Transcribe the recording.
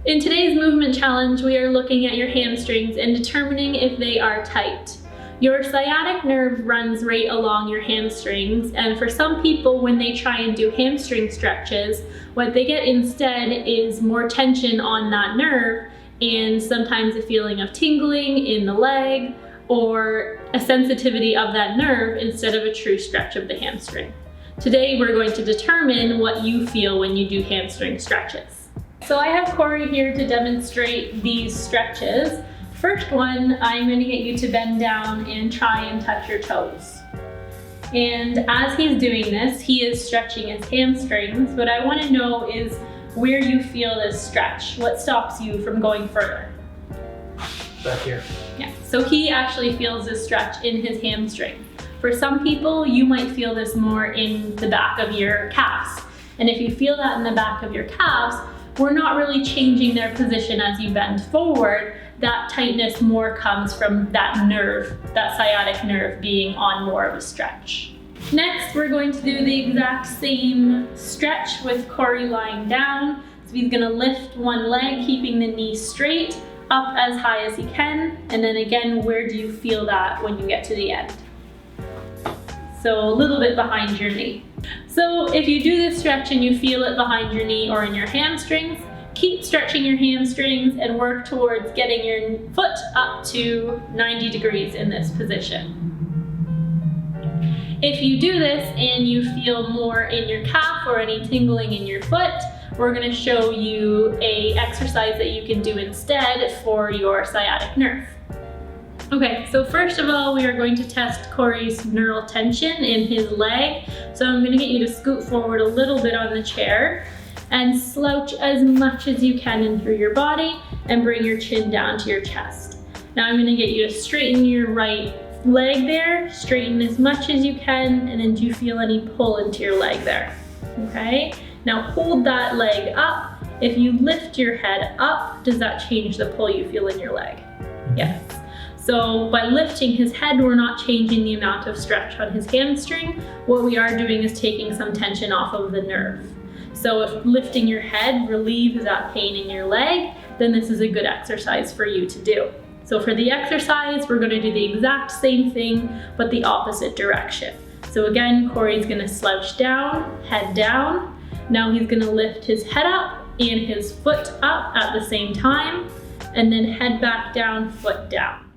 In today's movement challenge, we are looking at your hamstrings and determining if they are tight. Your sciatic nerve runs right along your hamstrings, and for some people, when they try and do hamstring stretches, what they get instead is more tension on that nerve and sometimes a feeling of tingling in the leg or a sensitivity of that nerve instead of a true stretch of the hamstring. Today, we're going to determine what you feel when you do hamstring stretches. So I have Corey here to demonstrate these stretches. First one, I'm going to get you to bend down and try and touch your toes. And as he's doing this, he is stretching his hamstrings. What I want to know is where you feel this stretch. What stops you from going further? Back here. Yeah, so he actually feels this stretch in his hamstring. For some people, you might feel this more in the back of your calves. And if you feel that in the back of your calves, we're not really changing their position as you bend forward. That tightness more comes from that nerve, that sciatic nerve being on more of a stretch. Next, we're going to do the exact same stretch with Corey lying down. So he's gonna lift one leg, keeping the knee straight, up as high as he can. And then again, where do you feel that when you get to the end? So a little bit behind your knee. So if you do this stretch and you feel it behind your knee or in your hamstrings, keep stretching your hamstrings and work towards getting your foot up to 90 degrees in this position. If you do this and you feel more in your calf or any tingling in your foot, we're going to show you an exercise that you can do instead for your sciatic nerve. Okay, so first of all, we are going to test Corey's neural tension in his leg. So I'm going to get you to scoot forward a little bit on the chair and slouch as much as you can in through your body and bring your chin down to your chest. Now I'm going to get you to straighten your right leg there, straighten as much as you can, and then do you feel any pull into your leg there? Okay, now hold that leg up. If you lift your head up, does that change the pull you feel in your leg? Yes. So by lifting his head, we're not changing the amount of stretch on his hamstring. What we are doing is taking some tension off of the nerve. So if lifting your head relieves that pain in your leg, then this is a good exercise for you to do. So for the exercise, we're going to do the exact same thing, but the opposite direction. So again, Corey's going to slouch down, head down. Now he's going to lift his head up and his foot up at the same time, and then head back down, foot down.